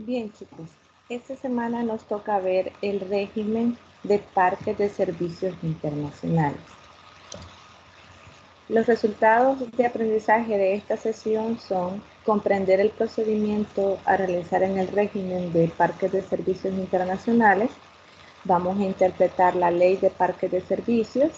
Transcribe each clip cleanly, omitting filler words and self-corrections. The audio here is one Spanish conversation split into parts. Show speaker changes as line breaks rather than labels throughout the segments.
Bien, chicos, esta semana nos toca ver el régimen de parques de servicios internacionales. Los resultados de aprendizaje de esta sesión son comprender el procedimiento a realizar en el régimen de parques de servicios internacionales. Vamos a interpretar la ley de parques de servicios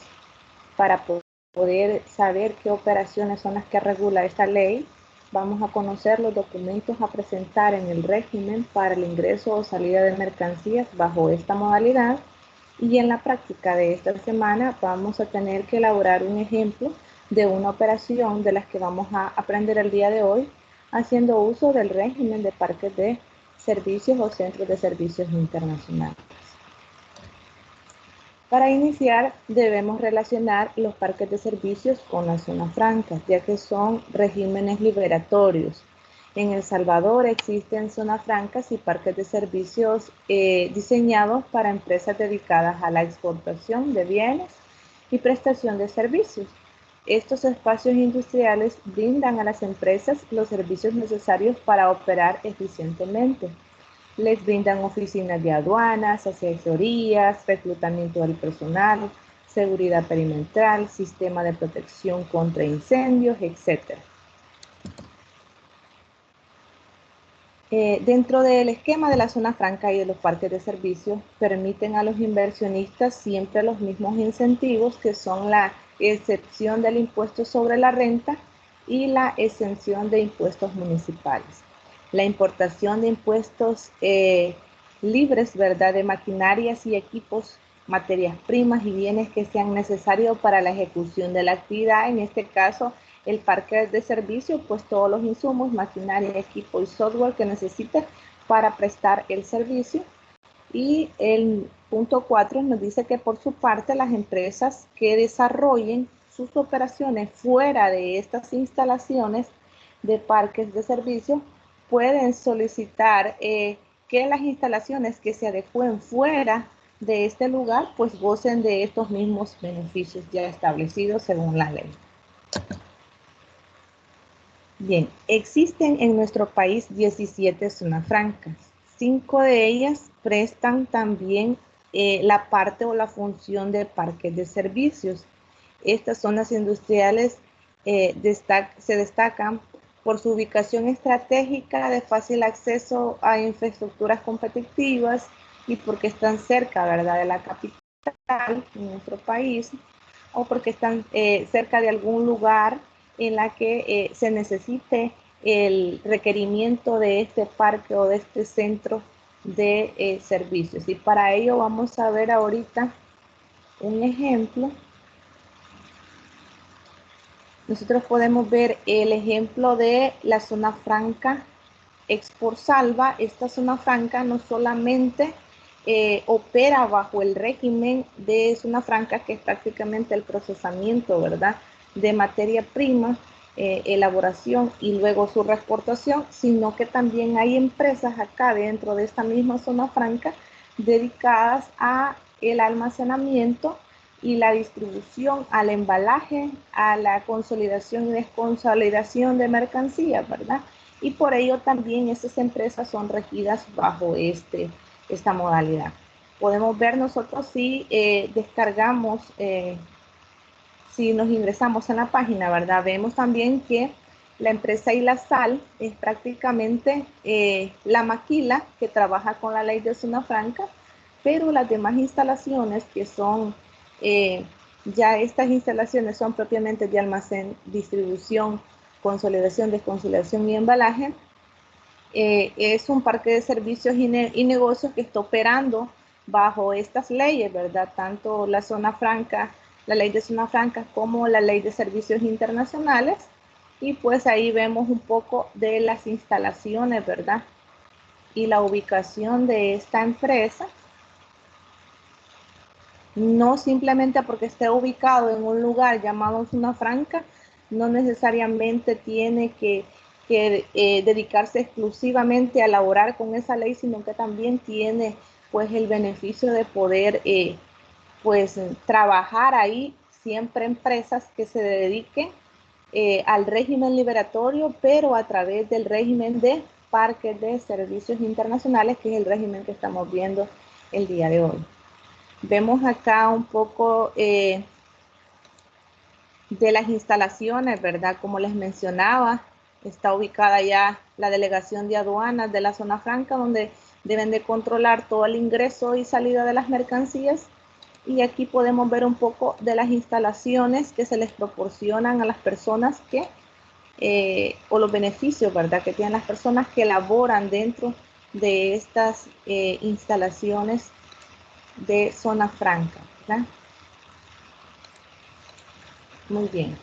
para poder saber qué operaciones son las que regula esta ley. Vamos a conocer los documentos a presentar en el régimen para el ingreso o salida de mercancías bajo esta modalidad. Y en la práctica de esta semana vamos a tener que elaborar un ejemplo de una operación de las que vamos a aprender el día de hoy, haciendo uso del régimen de parques de servicios o centros de servicios internacionales. Para iniciar, debemos relacionar los parques de servicios con las zonas francas, ya que son regímenes liberatorios. En El Salvador existen zonas francas y parques de servicios diseñados para empresas dedicadas a la exportación de bienes y prestación de servicios. Estos espacios industriales brindan a las empresas los servicios necesarios para operar eficientemente. Les brindan oficinas de aduanas, asesorías, reclutamiento del personal, seguridad perimetral, sistema de protección contra incendios, etc. Dentro del esquema de la zona franca y de los parques de servicios, permiten a los inversionistas siempre los mismos incentivos, que son la excepción del impuesto sobre la renta y la exención de impuestos municipales. La importación de impuestos libres, ¿verdad?, de maquinarias y equipos, materias primas y bienes que sean necesarios para la ejecución de la actividad. En este caso, el parque de servicio, pues todos los insumos, maquinaria, equipo y software que necesite para prestar el servicio. Y el punto 4 nos dice que por su parte las empresas que desarrollen sus operaciones fuera de estas instalaciones de parques de servicio pueden solicitar que las instalaciones que se adecúen fuera de este lugar pues gocen de estos mismos beneficios ya establecidos según la ley. Bien, existen en nuestro país 17 zonas francas. 5 de ellas prestan también la parte o la función de parques de servicios. Estas zonas industriales se destacan por su ubicación estratégica de fácil acceso a infraestructuras competitivas y porque están cerca, ¿verdad?, de la capital en nuestro país, o porque están cerca de algún lugar en la que se necesite el requerimiento de este parque o de este centro de servicios. Y para ello vamos a ver ahorita un ejemplo. Nosotros podemos ver el ejemplo de la zona franca Exporsalva. Esta zona franca no solamente opera bajo el régimen de zona franca, que es prácticamente el procesamiento, ¿verdad?, de materia prima, elaboración y luego su reexportación, sino que también hay empresas acá dentro de esta misma zona franca dedicadas a el almacenamiento y la distribución, al embalaje, a la consolidación y desconsolidación de mercancías, ¿verdad? Y por ello también estas empresas son regidas bajo esta modalidad. Podemos ver nosotros si descargamos, si nos ingresamos en la página, ¿verdad? Vemos también que la empresa Ilasal es prácticamente la maquila que trabaja con la ley de zona franca, pero las demás instalaciones que son, ya estas instalaciones son propiamente de almacén, distribución, consolidación, desconsolidación y embalaje. Es un parque de servicios y negocios que está operando bajo estas leyes, ¿verdad? Tanto la zona franca, la ley de zona franca, como la ley de servicios internacionales. Y pues ahí vemos un poco de las instalaciones, ¿verdad?, y la ubicación de esta empresa. No simplemente porque esté ubicado en un lugar llamado zona franca, no necesariamente tiene que dedicarse exclusivamente a laborar con esa ley, sino que también tiene pues el beneficio de poder pues trabajar ahí, siempre empresas que se dediquen al régimen liberatorio, pero a través del régimen de parques de servicios internacionales, que es el régimen que estamos viendo el día de hoy. Vemos acá un poco de las instalaciones, ¿verdad? Como les mencionaba, está ubicada ya la delegación de aduanas de la zona franca, donde deben de controlar todo el ingreso y salida de las mercancías. Y aquí podemos ver un poco de las instalaciones que se les proporcionan a las personas que, o los beneficios, ¿verdad?, que tienen las personas que laboran dentro de estas instalaciones de zona franca, ¿verdad? Muy bien.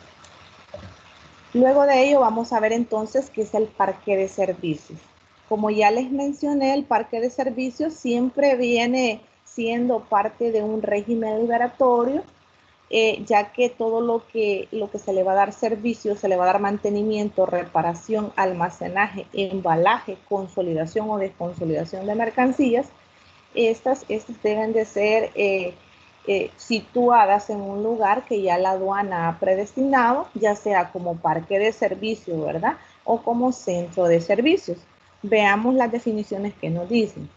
Luego de ello vamos a ver entonces qué es el parque de servicios. Como ya les mencioné, el parque de servicios siempre viene siendo parte de un régimen liberatorio, ya que todo lo que se le va a dar servicio, se le va a dar mantenimiento, reparación, almacenaje, embalaje, consolidación o desconsolidación de mercancías, estas deben de ser situadas en un lugar que ya la aduana ha predestinado, ya sea como parque de servicio, ¿verdad? O como centro de servicios. Veamos las definiciones que nos dicen.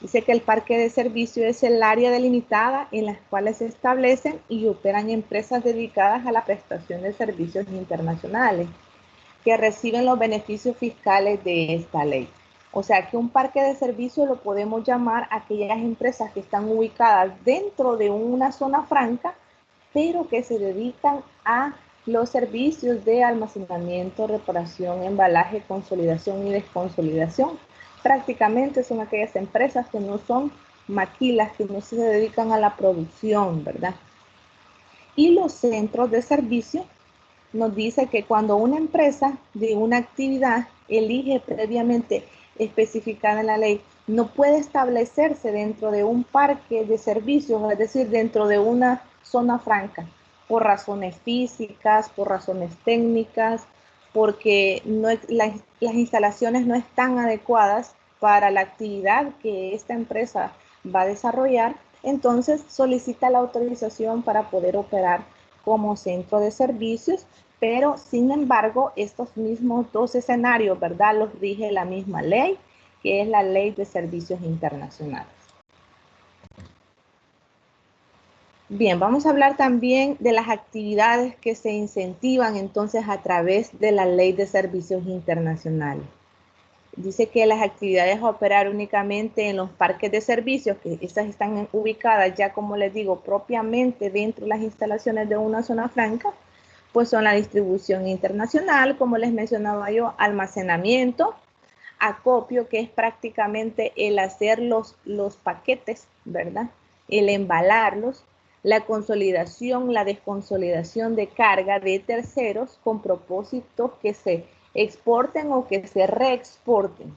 Dice que el parque de servicio es el área delimitada en las cuales se establecen y operan empresas dedicadas a la prestación de servicios internacionales que reciben los beneficios fiscales de esta ley. O sea que un parque de servicio lo podemos llamar a aquellas empresas que están ubicadas dentro de una zona franca, pero que se dedican a los servicios de almacenamiento, reparación, embalaje, consolidación y desconsolidación. Prácticamente son aquellas empresas que no son maquilas, que no se dedican a la producción, ¿verdad? Y los centros de servicio nos dice que cuando una empresa de una actividad elige previamente especificada en la ley, no puede establecerse dentro de un parque de servicios, es decir, dentro de una zona franca, por razones físicas, por razones técnicas, porque las instalaciones no están adecuadas para la actividad que esta empresa va a desarrollar, entonces solicita la autorización para poder operar como centro de servicios, pero sin embargo estos mismos dos escenarios, ¿verdad?, los rige la misma ley, que es la Ley de Servicios Internacionales. Bien, vamos a hablar también de las actividades que se incentivan entonces a través de la Ley de Servicios Internacionales. Dice que las actividades a operar únicamente en los parques de servicios, que estas están ubicadas ya, como les digo, propiamente dentro de las instalaciones de una zona franca, pues son la distribución internacional, como les mencionaba yo, almacenamiento, acopio, que es prácticamente el hacer los paquetes, ¿verdad? El embalarlos, la consolidación, la desconsolidación de carga de terceros con propósito que se exporten o que se reexporten.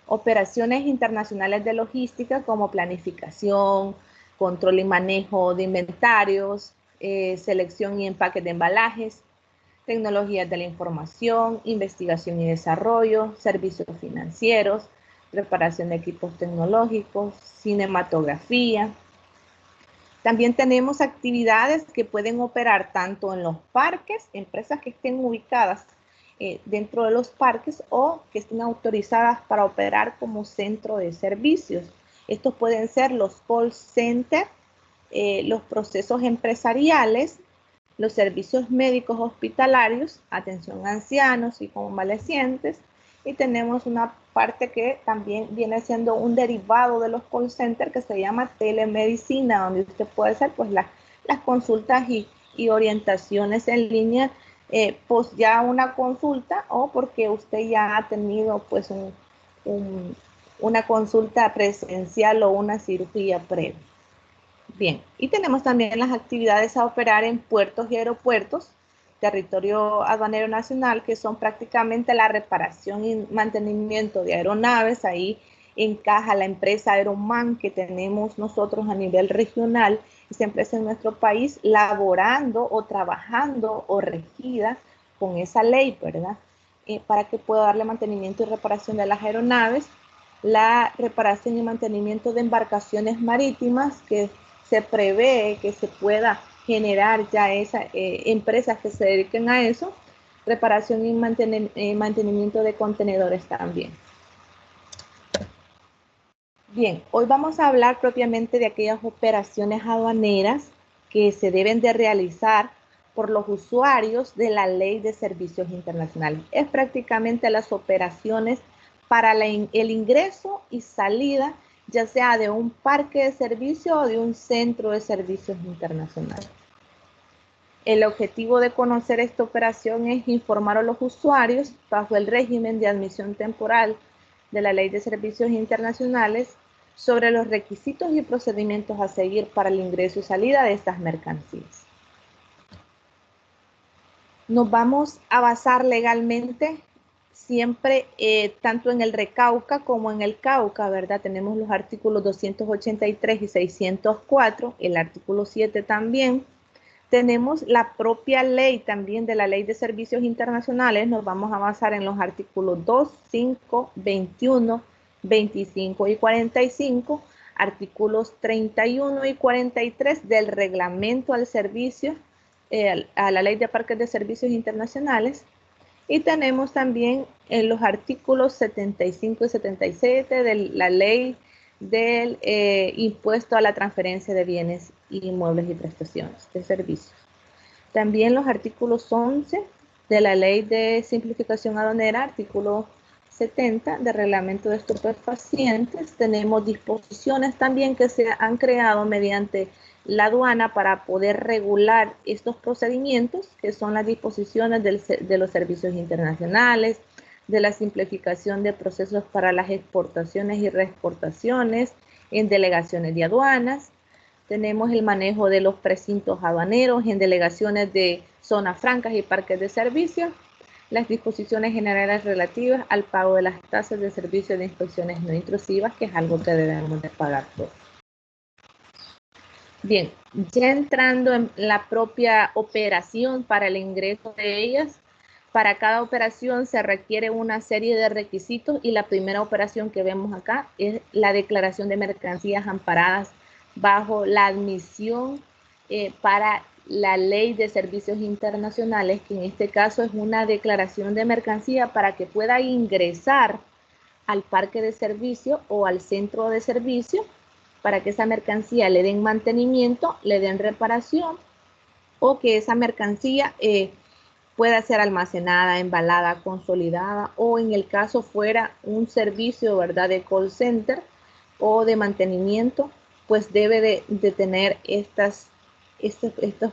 Operaciones internacionales de logística como planificación, control y manejo de inventarios, selección y empaque de embalajes, tecnologías de la información, investigación y desarrollo, servicios financieros, reparación de equipos tecnológicos, cinematografía. También tenemos actividades que pueden operar tanto en los parques, empresas que estén ubicadas dentro de los parques o que estén autorizadas para operar como centro de servicios. Estos pueden ser los call centers, los procesos empresariales, los servicios médicos hospitalarios, atención a ancianos y convalecientes, y tenemos una parte que también viene siendo un derivado de los call centers que se llama telemedicina, donde usted puede hacer pues las consultas y orientaciones en línea, pues ya una consulta o porque usted ya ha tenido pues una consulta presencial o una cirugía previa. Bien, y tenemos también las actividades a operar en puertos y aeropuertos, territorio aduanero nacional, que son prácticamente la reparación y mantenimiento de aeronaves. Ahí encaja la empresa Aeroman que tenemos nosotros a nivel regional, esta empresa en nuestro país, laborando o trabajando o regida con esa ley, ¿verdad? Para que pueda darle mantenimiento y reparación de las aeronaves, la reparación y mantenimiento de embarcaciones marítimas, que se prevé que se pueda generar ya esas empresas que se dediquen a eso, reparación y mantenimiento de contenedores también. Bien, hoy vamos a hablar propiamente de aquellas operaciones aduaneras que se deben de realizar por los usuarios de la Ley de Servicios Internacionales. Es prácticamente las operaciones para el ingreso y salida, ya sea de un parque de servicio o de un centro de servicios internacionales. El objetivo de conocer esta operación es informar a los usuarios bajo el régimen de admisión temporal de la Ley de Servicios Internacionales sobre los requisitos y procedimientos a seguir para el ingreso y salida de estas mercancías. Nos vamos a basar legalmente siempre tanto en el RECAUCA como en el CAUCA, ¿verdad? Tenemos los artículos 283 y 604, el artículo 7 también. Tenemos la propia ley también de la Ley de Servicios Internacionales. Nos vamos a basar en los artículos 2, 5, 21, 25 y 45, artículos 31 y 43 del reglamento al servicio, a la Ley de Parques de Servicios Internacionales. Y tenemos también en los artículos 75 y 77 de la Ley del impuesto a la transferencia de bienes inmuebles y prestaciones de servicios. También los artículos 11 de la Ley de Simplificación Aduanera, artículo 70 de Reglamento de Estupefacientes. Tenemos disposiciones también que se han creado mediante la aduana para poder regular estos procedimientos, que son las disposiciones de los servicios internacionales, de la simplificación de procesos para las exportaciones y reexportaciones en delegaciones de aduanas. Tenemos el manejo de los precintos aduaneros en delegaciones de zonas francas y parques de servicios. Las disposiciones generales relativas al pago de las tasas de servicio de inspecciones no intrusivas, que es algo que debemos de pagar todos. Bien, ya entrando en la propia operación para el ingreso de ellas, para cada operación se requiere una serie de requisitos y la primera operación que vemos acá es la declaración de mercancías amparadas bajo la admisión para la Ley de Servicios Internacionales, que en este caso es una declaración de mercancía para que pueda ingresar al parque de servicio o al centro de servicio, para que esa mercancía le den mantenimiento, le den reparación, o que esa mercancía pueda ser almacenada, embalada, consolidada, o en el caso fuera un servicio, ¿verdad?, de call center o de mantenimiento, pues debe de tener estos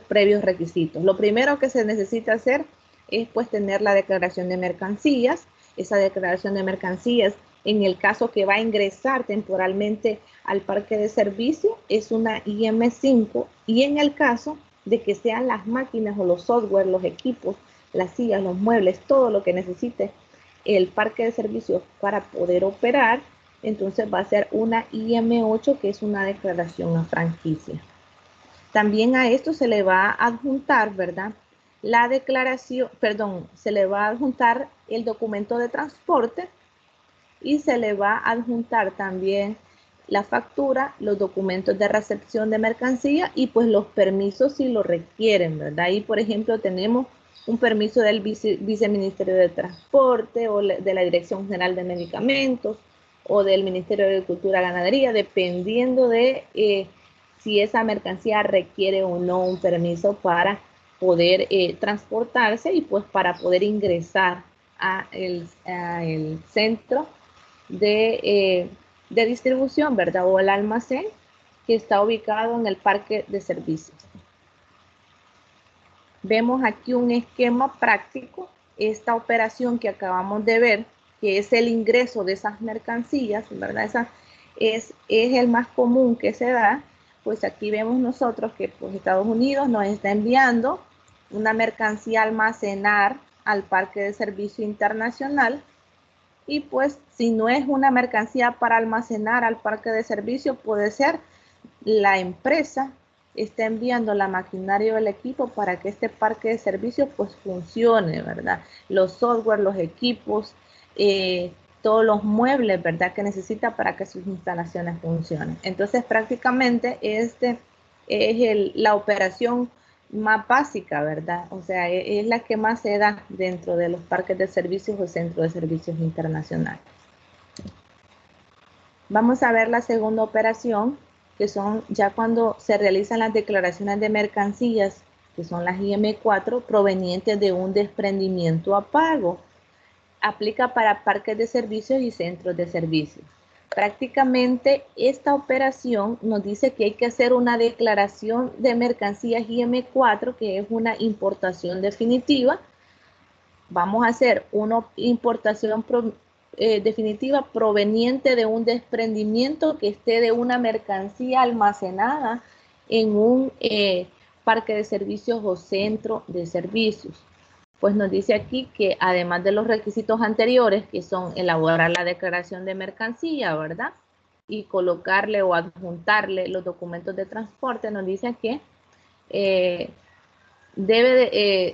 previos requisitos. Lo primero que se necesita hacer es pues tener la declaración de mercancías. Esa declaración de mercancías, en el caso que va a ingresar temporalmente al parque de servicio, es una IM5, y en el caso de que sean las máquinas o los software, los equipos, las sillas, los muebles, todo lo que necesite el parque de servicios para poder operar, entonces va a ser una IM8, que es una declaración a franquicia. También a esto se le va a adjuntar, ¿verdad?, la declaración, perdón, se le va a adjuntar el documento de transporte y se le va a adjuntar también la factura, los documentos de recepción de mercancía y pues los permisos si lo requieren, ¿verdad? Ahí, por ejemplo, tenemos un permiso del Viceministerio de Transporte o de la Dirección General de Medicamentos o del Ministerio de Agricultura y Ganadería, dependiendo de si esa mercancía requiere o no un permiso para poder transportarse y pues para poder ingresar a el centro de distribución, ¿verdad? O el almacén que está ubicado en el parque de servicios. Vemos aquí un esquema práctico. Esta operación que acabamos de ver, que es el ingreso de esas mercancías, ¿verdad? Esa es el más común que se da. Pues aquí vemos nosotros que pues, Estados Unidos nos está enviando una mercancía a almacenar al parque de servicio internacional. Y pues si no es una mercancía para almacenar al parque de servicio, puede ser la empresa está enviando la maquinaria o el equipo para que este parque de servicio pues funcione, ¿verdad? Los software, los equipos, todos los muebles, ¿verdad?, que necesita para que sus instalaciones funcionen. Entonces prácticamente la operación más básica, ¿verdad? O sea, es la que más se da dentro de los parques de servicios o centros de servicios internacionales. Vamos a ver la segunda operación, que son ya cuando se realizan las declaraciones de mercancías, que son las IM4, provenientes de un desprendimiento a pago. Aplica para parques de servicios y centros de servicios. Prácticamente esta operación nos dice que hay que hacer una declaración de mercancías IM4, que es una importación definitiva. Vamos a hacer una importación definitiva proveniente de un desprendimiento que esté de una mercancía almacenada en un parque de servicios o centro de servicios. Pues nos dice aquí que además de los requisitos anteriores, que son elaborar la declaración de mercancía, ¿verdad? Y colocarle o adjuntarle los documentos de transporte, nos dice que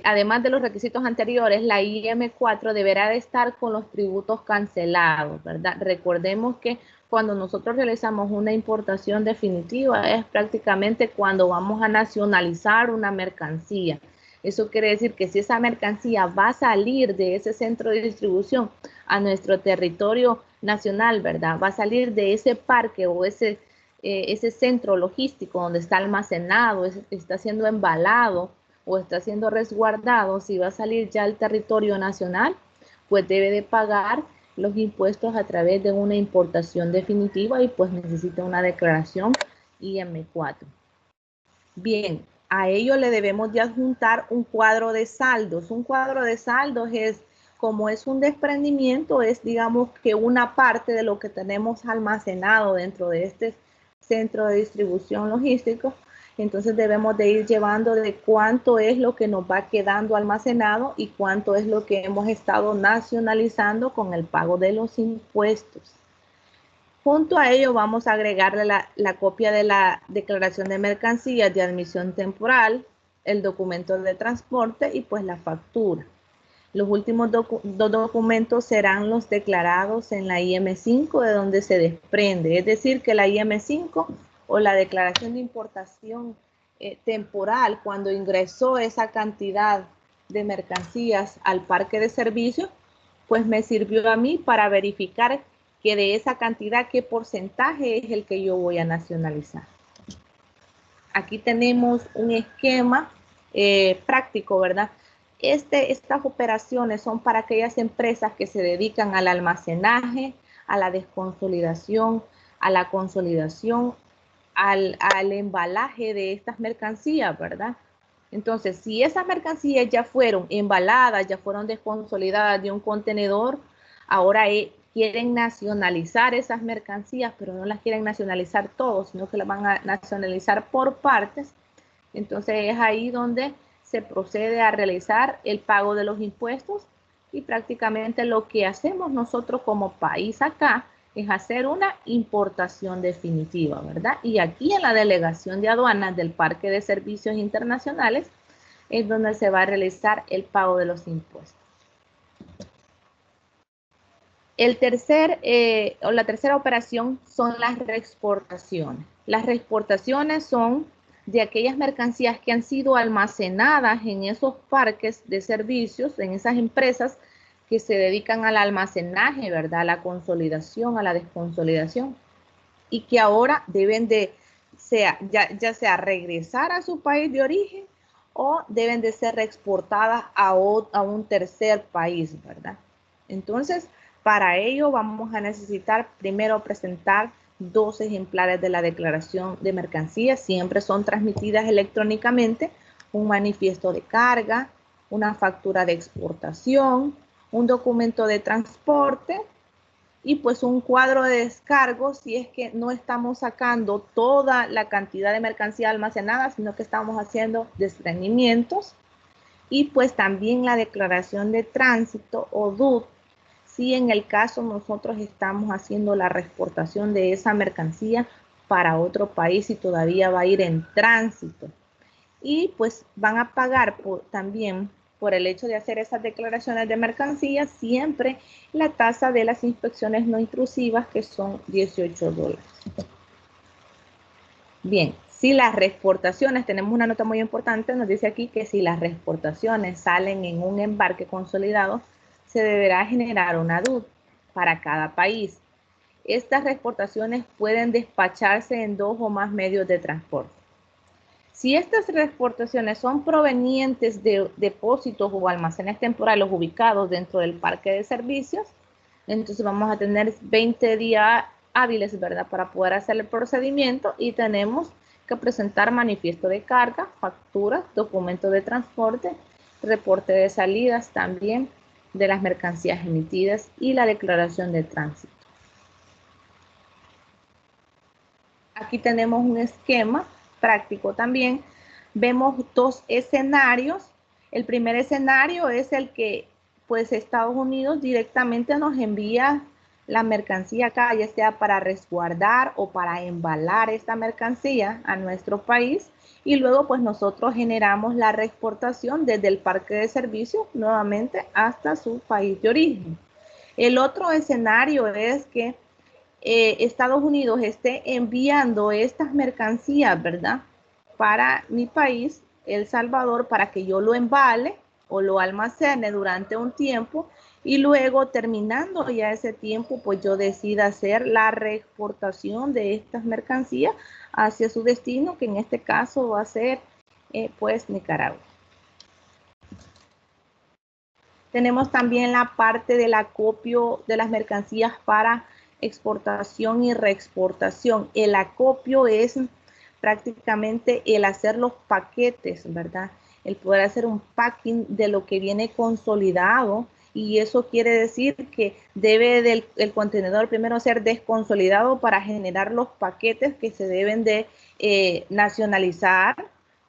además de los requisitos anteriores, la IM4 deberá de estar con los tributos cancelados, ¿verdad? Recordemos que cuando nosotros realizamos una importación definitiva es prácticamente cuando vamos a nacionalizar una mercancía. Eso quiere decir que si esa mercancía va a salir de ese centro de distribución a nuestro territorio nacional, ¿verdad? Va a salir de ese parque o ese centro logístico donde está almacenado, está siendo embalado o está siendo resguardado, si va a salir ya al territorio nacional, pues debe de pagar los impuestos a través de una importación definitiva y pues necesita una declaración IM4. Bien, a ello le debemos de adjuntar un cuadro de saldos. Un cuadro de saldos es, como es un desprendimiento, es digamos que una parte de lo que tenemos almacenado dentro de este centro de distribución logístico. Entonces debemos de ir llevando de cuánto es lo que nos va quedando almacenado y cuánto es lo que hemos estado nacionalizando con el pago de los impuestos. Junto a ello vamos a agregarle la copia de la declaración de mercancías de admisión temporal, el documento de transporte y pues la factura. Los últimos dos documentos serán los declarados en la IM5 de donde se desprende. Es decir, que la IM5 o la declaración de importación temporal, cuando ingresó esa cantidad de mercancías al parque de servicios, pues me sirvió a mí para verificar que de esa cantidad, qué porcentaje es el que yo voy a nacionalizar. Aquí tenemos un esquema práctico, ¿verdad? Estas operaciones son para aquellas empresas que se dedican al almacenaje, a la desconsolidación, a la consolidación, al embalaje de estas mercancías, ¿verdad? Entonces, si esas mercancías ya fueron embaladas, ya fueron desconsolidadas de un contenedor, ahora quieren nacionalizar esas mercancías, pero no las quieren nacionalizar todos, sino que las van a nacionalizar por partes. Entonces es ahí donde se procede a realizar el pago de los impuestos y prácticamente lo que hacemos nosotros como país acá es hacer una importación definitiva, ¿verdad? Y aquí en la delegación de aduanas del Parque de Servicios Internacionales es donde se va a realizar el pago de los impuestos. La tercera operación son las reexportaciones. Las reexportaciones son de aquellas mercancías que han sido almacenadas en esos parques de servicios, en esas empresas que se dedican al almacenaje, ¿verdad? A la consolidación, a la desconsolidación, y que ahora deben de, ya sea regresar a su país de origen o deben de ser reexportadas a un tercer país, ¿verdad? Entonces, para ello vamos a necesitar primero presentar 2 ejemplares de la declaración de mercancías, siempre son transmitidas electrónicamente, un manifiesto de carga, una factura de exportación, un documento de transporte y pues un cuadro de descargo si es que no estamos sacando toda la cantidad de mercancía almacenada, sino que estamos haciendo desprendimientos, y pues también la declaración de tránsito o DUT, si en el caso nosotros estamos haciendo la reexportación de esa mercancía para otro país y todavía va a ir en tránsito. Y pues van a pagar también por el hecho de hacer esas declaraciones de mercancías siempre la tasa de las inspecciones no intrusivas, que son $18. Bien, Si las reexportaciones, tenemos una nota muy importante, nos dice aquí que si las reexportaciones salen en un embarque consolidado, se deberá generar una DUT para cada país. Estas reexportaciones pueden despacharse en 2 o más medios de transporte. Si estas reexportaciones son provenientes de depósitos o almacenes temporales ubicados dentro del parque de servicios, entonces vamos a tener 20 días hábiles, ¿verdad?, para poder hacer el procedimiento, y tenemos que presentar manifiesto de carga, factura, documento de transporte, reporte de salidas también de las mercancías emitidas y la declaración de tránsito. Aquí tenemos un esquema práctico también. Vemos 2 escenarios. El primer escenario es el que pues Estados Unidos directamente nos envía la mercancía acá, ya sea para resguardar o para embalar esta mercancía a nuestro país, y luego pues nosotros generamos la reexportación desde el parque de servicios nuevamente hasta su país de origen. El otro escenario es que Estados Unidos esté enviando estas mercancías, ¿verdad?, para mi país, El Salvador, para que yo lo embale o lo almacene durante un tiempo, y luego, terminando ya ese tiempo, pues yo decida hacer la reexportación de estas mercancías hacia su destino, que en este caso va a ser pues Nicaragua. Tenemos también la parte del acopio de las mercancías para exportación y reexportación. El acopio es prácticamente el hacer los paquetes, ¿verdad? El poder hacer un packing de lo que viene consolidado, y eso quiere decir que debe el contenedor primero ser desconsolidado para generar los paquetes que se deben de nacionalizar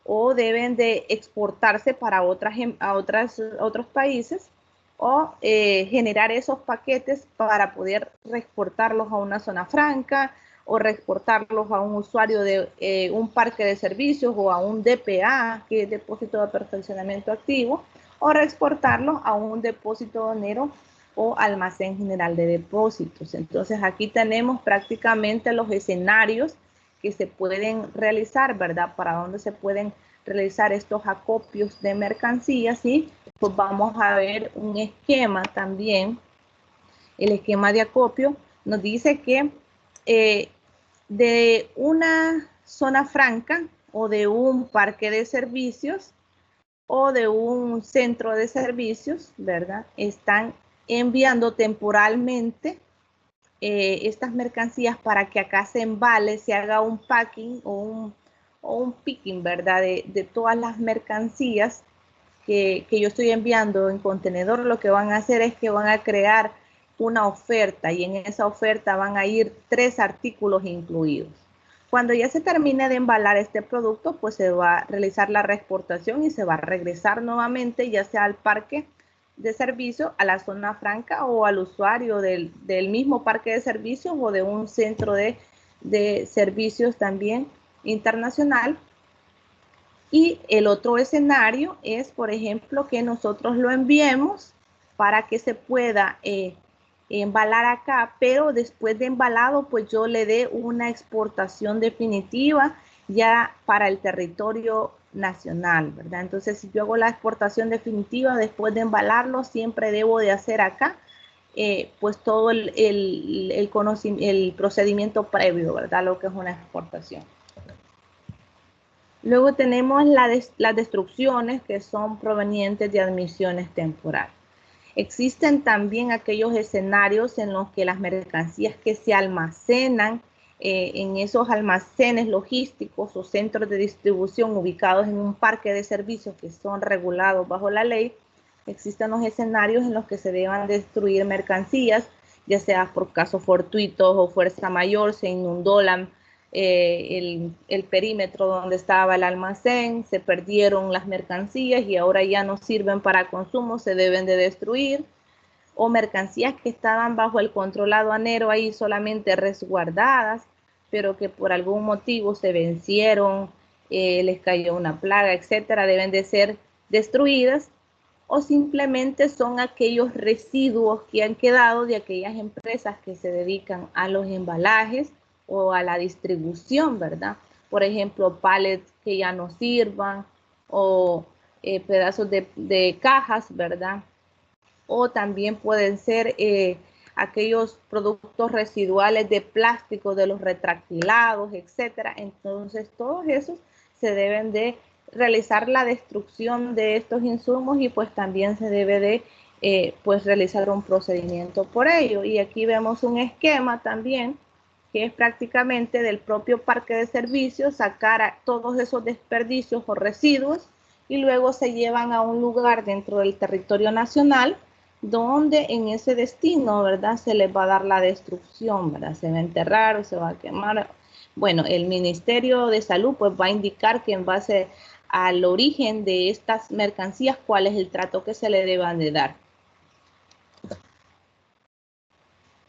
o deben de exportarse para otros países, o generar esos paquetes para poder reexportarlos a una zona franca o reexportarlos a un usuario de un parque de servicios o a un DPA, que es depósito de perfeccionamiento activo, o reexportarlos a un depósito donero o almacén general de depósitos. Entonces aquí tenemos prácticamente los escenarios que se pueden realizar, ¿verdad? Para dónde se pueden realizar estos acopios de mercancías, y pues vamos a ver un esquema también. El esquema de acopio nos dice que de una zona franca o de un parque de servicios o de un centro de servicios, ¿verdad?, están enviando temporalmente estas mercancías para que acá se embale, se haga un packing o un picking, ¿verdad?, de todas las mercancías que yo estoy enviando en contenedor. Lo que van a hacer es que van a crear una oferta, y en esa oferta van a ir 3 artículos incluidos. Cuando ya se termine de embalar este producto, pues se va a realizar la reexportación y se va a regresar nuevamente, ya sea al parque de servicio, a la zona franca o al usuario del mismo parque de servicios o de un centro de servicios también internacional. Y el otro escenario es, por ejemplo, que nosotros lo enviemos para que se pueda embalar acá, pero después de embalado, pues yo le dé una exportación definitiva ya para el territorio nacional, ¿verdad? Entonces, si yo hago la exportación definitiva después de embalarlo, siempre debo de hacer acá pues todo el procedimiento previo, ¿verdad?, lo que es una exportación. Luego tenemos las destrucciones, que son provenientes de admisiones temporales. Existen también aquellos escenarios en los que las mercancías que se almacenan en esos almacenes logísticos o centros de distribución ubicados en un parque de servicios que son regulados bajo la ley, existen los escenarios en los que se deban destruir mercancías, ya sea por casos fortuitos o fuerza mayor, se inundó el perímetro donde estaba el almacén, se perdieron las mercancías y ahora ya no sirven para consumo, se deben de destruir, o mercancías que estaban bajo el control aduanero ahí solamente resguardadas, pero que por algún motivo se vencieron, les cayó una plaga, etcétera, deben de ser destruidas, o simplemente son aquellos residuos que han quedado de aquellas empresas que se dedican a los embalajes o a la distribución, ¿verdad? por ejemplo, pallets que ya no sirvan o pedazos de cajas, ¿verdad? O también pueden ser aquellos productos residuales de plástico de los retractilados, etcétera. Entonces, todos esos se deben de realizar la destrucción de estos insumos y pues también se debe de pues realizar un procedimiento por ello. Y aquí vemos un esquema también que es prácticamente del propio parque de servicios sacar a todos esos desperdicios o residuos y luego se llevan a un lugar dentro del territorio nacional donde en ese destino, ¿verdad? Se les va a dar la destrucción, ¿verdad? Se va a enterrar o se va a quemar. Bueno, el Ministerio de Salud pues va a indicar que en base al origen de estas mercancías, cuál es el trato que se le deban de dar.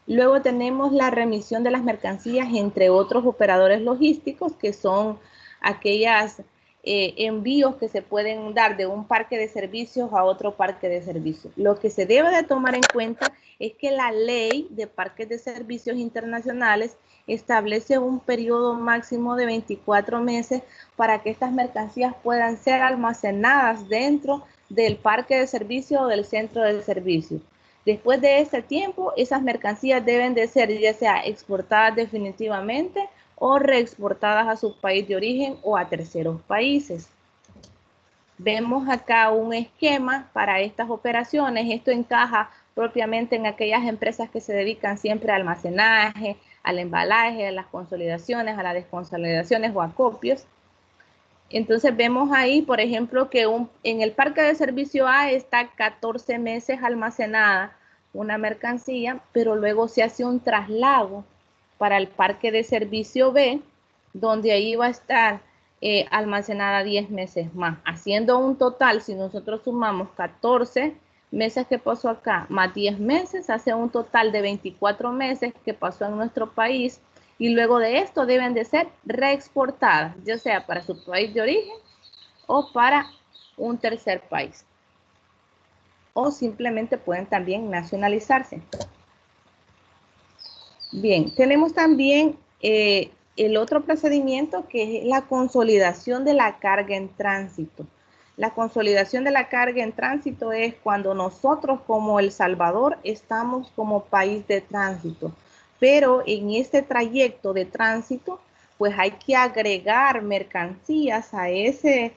Luego tenemos la remisión de las mercancías entre otros operadores logísticos, que son aquellas envíos que se pueden dar de un parque de servicios a otro parque de servicios. Lo que se debe de tomar en cuenta es que la ley de parques de servicios internacionales establece un periodo máximo de 24 meses para que estas mercancías puedan ser almacenadas dentro del parque de servicio o del centro de servicio. Después de este tiempo, esas mercancías deben de ser ya sea exportadas definitivamente o reexportadas a su país de origen o a terceros países. Vemos acá un esquema para estas operaciones. Esto encaja propiamente en aquellas empresas que se dedican siempre al almacenaje, al embalaje, a las consolidaciones, a las desconsolidaciones o acopios. Entonces vemos ahí, por ejemplo, que en el parque de servicio A está 14 meses almacenada una mercancía, pero luego se hace un traslado para el parque de servicio B, donde ahí va a estar almacenada 10 meses más, haciendo un total, si nosotros sumamos 14 meses que pasó acá, más 10 meses, hace un total de 24 meses que pasó en nuestro país, y luego de esto deben de ser reexportadas, ya sea para su país de origen o para un tercer país. O simplemente pueden también nacionalizarse. Bien, tenemos también el otro procedimiento que es la consolidación de la carga en tránsito. La consolidación de la carga en tránsito es cuando nosotros como El Salvador estamos como país de tránsito, pero en este trayecto de tránsito pues hay que agregar mercancías a ese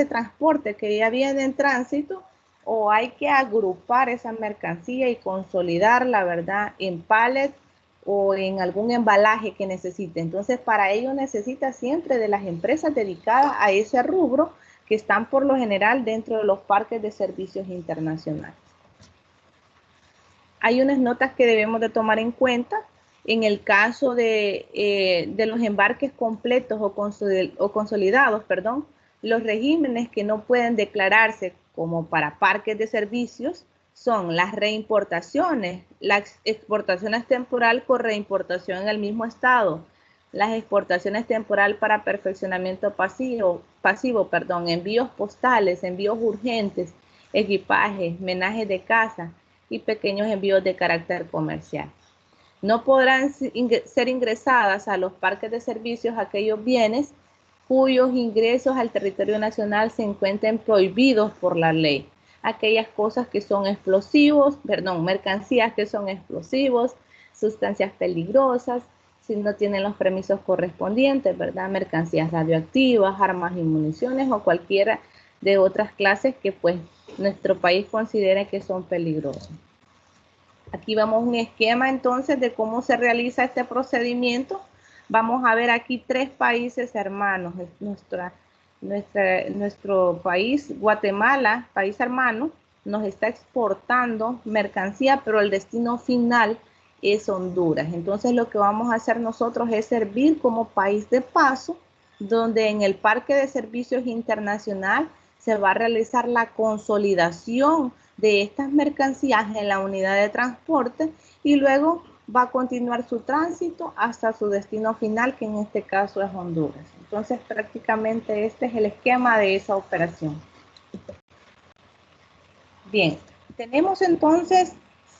transporte que ya viene en tránsito, o hay que agrupar esa mercancía y consolidarla, ¿verdad?, en pallets o en algún embalaje que necesite. Entonces, para ello necesita siempre de las empresas dedicadas a ese rubro que están por lo general dentro de los parques de servicios internacionales. Hay unas notas que debemos de tomar en cuenta. En el caso de los embarques completos o consolidados, perdón, los regímenes que no pueden declararse como para parques de servicios son las reimportaciones, las exportaciones temporal con reimportación en el mismo estado, las exportaciones temporal para perfeccionamiento pasivo, envíos postales, envíos urgentes, equipajes, menajes de casa y pequeños envíos de carácter comercial. No podrán ser ingresadas a los parques de servicios aquellos bienes cuyos ingresos al territorio nacional se encuentren prohibidos por la ley. Aquellas cosas que son explosivos, mercancías que son explosivos, sustancias peligrosas, si no tienen los permisos correspondientes, ¿verdad? Mercancías radioactivas, armas y municiones o cualquiera de otras clases que pues nuestro país considere que son peligrosas. Aquí vamos un esquema entonces de cómo se realiza este procedimiento. Vamos a ver aquí 3 países hermanos. Nuestro país, Guatemala, país hermano, nos está exportando mercancía, pero el destino final es Honduras. Entonces lo que vamos a hacer nosotros es servir como país de paso, donde en el Parque de Servicios Internacional se va a realizar la consolidación de estas mercancías en la unidad de transporte y luego va a continuar su tránsito hasta su destino final, que en este caso es Honduras. Entonces, prácticamente este es el esquema de esa operación. Bien, tenemos entonces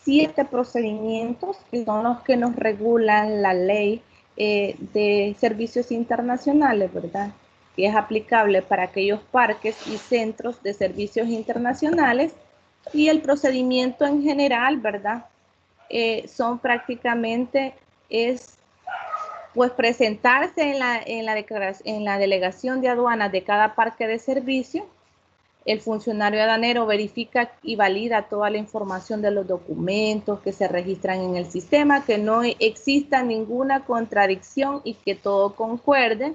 7 procedimientos que son los que nos regulan la ley de servicios internacionales, ¿verdad? Que es aplicable para aquellos parques y centros de servicios internacionales, y el procedimiento en general, ¿verdad? Son prácticamente, pues presentarse en la delegación de aduanas de cada parque de servicio. El funcionario aduanero verifica y valida toda la información de los documentos que se registran en el sistema, que no exista ninguna contradicción y que todo concuerde.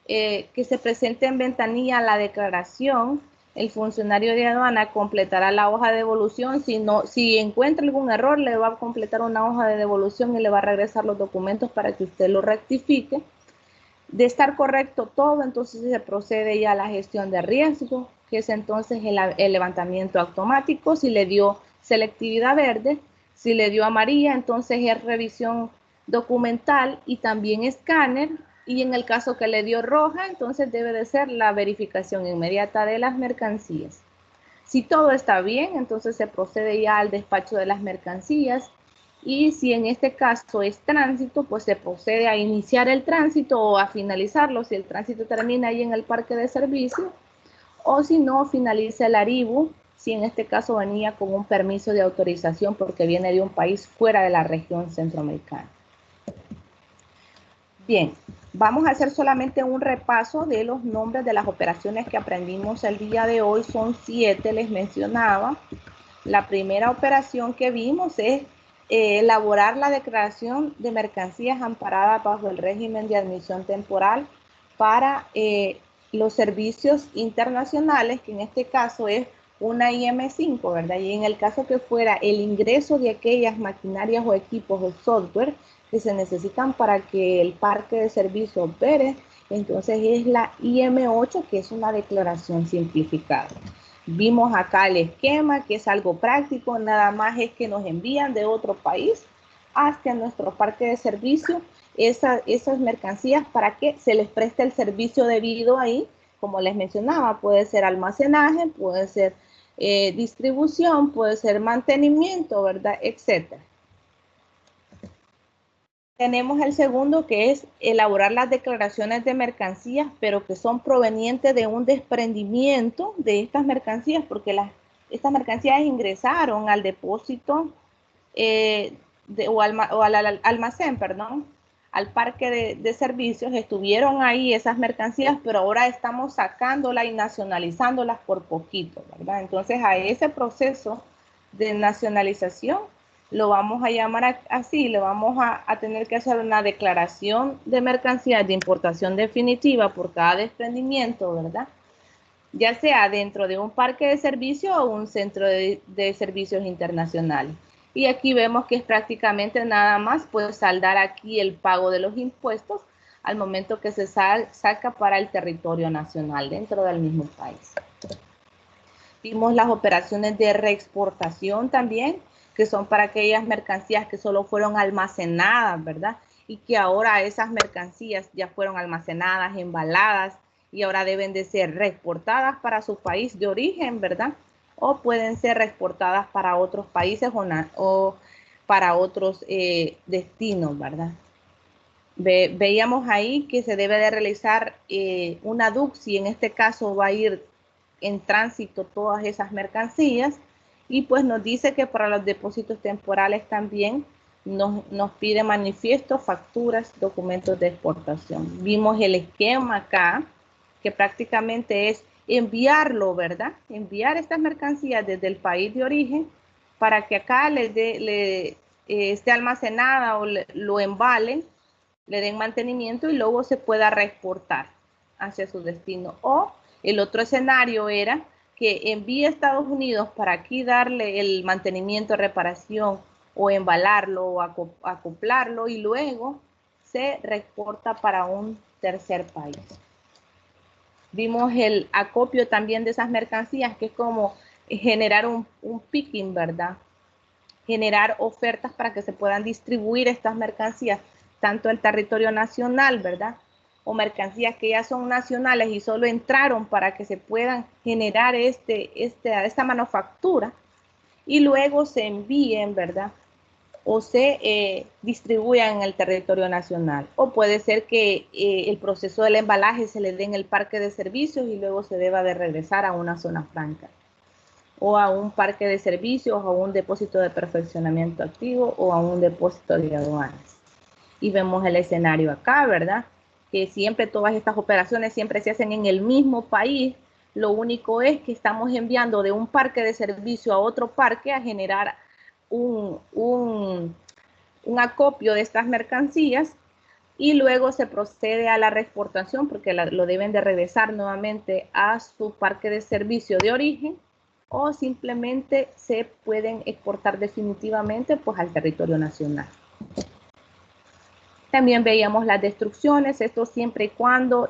Que se presente en ventanilla la declaración. El funcionario de aduana completará la hoja de devolución. Si encuentra algún error, le va a completar una hoja de devolución y le va a regresar los documentos para que usted lo rectifique. De estar correcto todo, entonces se procede ya a la gestión de riesgo, que es entonces el levantamiento automático. Si le dio selectividad verde, si le dio amarilla, entonces es revisión documental y también escáner. Y en el caso que le dio roja, entonces debe de ser la verificación inmediata de las mercancías. Si todo está bien, entonces se procede ya al despacho de las mercancías. Y si en este caso es tránsito, pues se procede a iniciar el tránsito o a finalizarlo si el tránsito termina ahí en el parque de servicio, o si no, finaliza el arribo, si en este caso venía con un permiso de autorización porque viene de un país fuera de la región centroamericana. Bien, vamos a hacer solamente un repaso de los nombres de las operaciones que aprendimos el día de hoy. Son 7, les mencionaba. La primera operación que vimos es elaborar la declaración de mercancías amparadas bajo el régimen de admisión temporal para los servicios internacionales, que en este caso es una IM5, ¿verdad? Y en el caso que fuera el ingreso de aquellas maquinarias o equipos o software que se necesitan para que el parque de servicio opere, entonces es la IM8, que es una declaración simplificada. Vimos acá el esquema, que es algo práctico, nada más es que nos envían de otro país hasta nuestro parque de servicio esas mercancías para que se les preste el servicio debido ahí. Como les mencionaba, puede ser almacenaje, puede ser distribución, puede ser mantenimiento, ¿verdad? Etcétera. Tenemos el segundo, que es elaborar las declaraciones de mercancías, pero que son provenientes de un desprendimiento de estas mercancías, porque estas mercancías ingresaron al depósito o al almacén, perdón, al parque de servicios. Estuvieron ahí esas mercancías, pero ahora estamos sacándolas y nacionalizándolas por poquito, ¿verdad? Entonces, a ese proceso de nacionalización lo vamos a llamar así, le vamos a tener que hacer una declaración de mercancías de importación definitiva por cada desprendimiento, ¿verdad? Ya sea dentro de un parque de servicio o un centro de servicios internacionales. Y aquí vemos que es prácticamente nada más, pues saldar aquí el pago de los impuestos al momento que se saca para el territorio nacional dentro del mismo país. Vimos las operaciones de reexportación también, que son para aquellas mercancías que solo fueron almacenadas, ¿verdad? Y que ahora esas mercancías ya fueron almacenadas, embaladas, y ahora deben de ser reexportadas para su país de origen, ¿verdad? O pueden ser reexportadas para otros países o para otros destinos, ¿verdad? Veíamos ahí que se debe de realizar una DUCSI, en este caso va a ir en tránsito todas esas mercancías, y pues nos dice que para los depósitos temporales también nos pide manifiestos, facturas, documentos de exportación. Vimos el esquema acá, que prácticamente es enviarlo, ¿verdad? Enviar estas mercancías desde el país de origen para que acá esté almacenada o lo embalen, le den mantenimiento y luego se pueda reexportar hacia su destino. O el otro escenario era que envíe a Estados Unidos para aquí darle el mantenimiento, reparación o embalarlo o acoplarlo, y luego se reexporta para un tercer país. Vimos el acopio también de esas mercancías, que es como generar un picking, ¿verdad? Generar ofertas para que se puedan distribuir estas mercancías tanto en territorio nacional, ¿verdad? O mercancías que ya son nacionales y solo entraron para que se puedan generar esta manufactura y luego se envíen, ¿verdad? o se distribuyan en el territorio nacional. O puede ser que el proceso del embalaje se le dé en el parque de servicios y luego se deba de regresar a una zona franca, o a un parque de servicios, o a un depósito de perfeccionamiento activo, o a un depósito de aduanas. Y vemos el escenario acá, ¿verdad? Que siempre todas estas operaciones siempre se hacen en el mismo país. Lo único es que estamos enviando de un parque de servicio a otro parque a generar un acopio de estas mercancías, y luego se procede a la reexportación porque lo deben de regresar nuevamente a su parque de servicio de origen, o simplemente se pueden exportar definitivamente pues al territorio nacional. También veíamos las destrucciones, esto siempre y cuando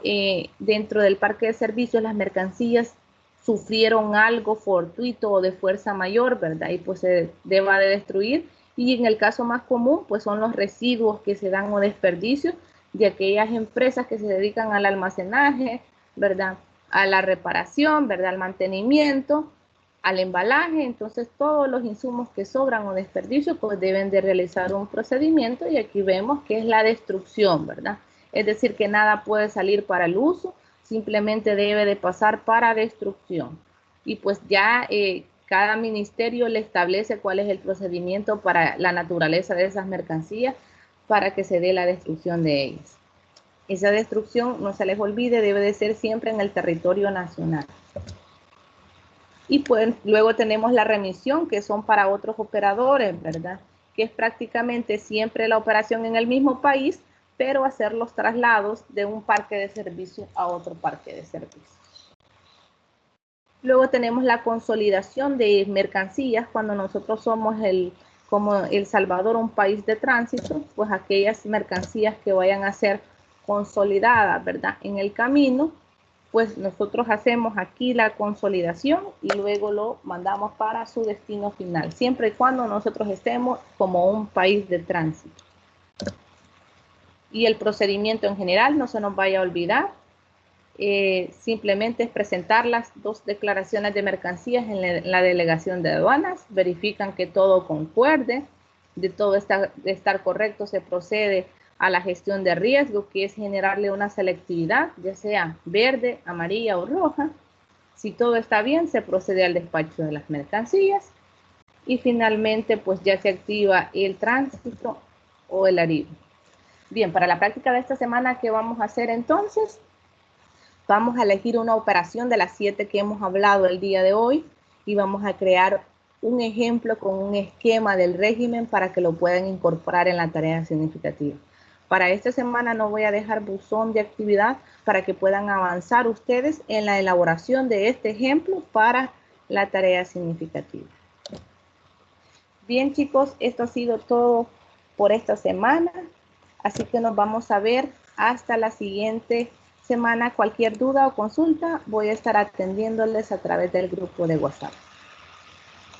dentro del parque de servicios las mercancías sufrieron algo fortuito o de fuerza mayor, ¿verdad? Y pues se deba de destruir. Y en el caso más común, pues son los residuos que se dan o desperdicios de aquellas empresas que se dedican al almacenaje, ¿verdad? A la reparación, ¿verdad? Al mantenimiento, al embalaje. Entonces todos los insumos que sobran o desperdicios pues deben de realizar un procedimiento, y aquí vemos que es la destrucción, ¿verdad? Es decir, que nada puede salir para el uso, simplemente debe de pasar para destrucción. Y pues ya cada ministerio le establece cuál es el procedimiento para la naturaleza de esas mercancías para que se dé la destrucción de ellas. Esa destrucción, no se les olvide, debe de ser siempre en el territorio nacional. Y pues luego tenemos la remisión, que son para otros operadores, ¿verdad? Que es prácticamente siempre la operación en el mismo país, pero hacer los traslados de un parque de servicio a otro parque de servicio. Luego tenemos la consolidación de mercancías. Cuando nosotros somos como El Salvador, un país de tránsito, pues aquellas mercancías que vayan a ser consolidadas, ¿verdad? En el camino, pues nosotros hacemos aquí la consolidación y luego lo mandamos para su destino final, siempre y cuando nosotros estemos como un país de tránsito. Y el procedimiento en general, no se nos vaya a olvidar, simplemente es presentar las 2 declaraciones de mercancías en la delegación de aduanas, verifican que todo concuerde, de todo estar correcto, se procede a la gestión de riesgo, que es generarle una selectividad, ya sea verde, amarilla o roja. Si todo está bien, se procede al despacho de las mercancías, y finalmente pues ya se activa el tránsito o el arribo. Bien, para la práctica de esta semana, ¿qué vamos a hacer entonces? Vamos a elegir una operación de las 7 que hemos hablado el día de hoy, y vamos a crear un ejemplo con un esquema del régimen para que lo puedan incorporar en la tarea significativa. Para esta semana no voy a dejar buzón de actividad para que puedan avanzar ustedes en la elaboración de este ejemplo para la tarea significativa. Bien, chicos, esto ha sido todo por esta semana, así que nos vamos a ver hasta la siguiente semana. Cualquier duda o consulta voy a estar atendiéndoles a través del grupo de WhatsApp.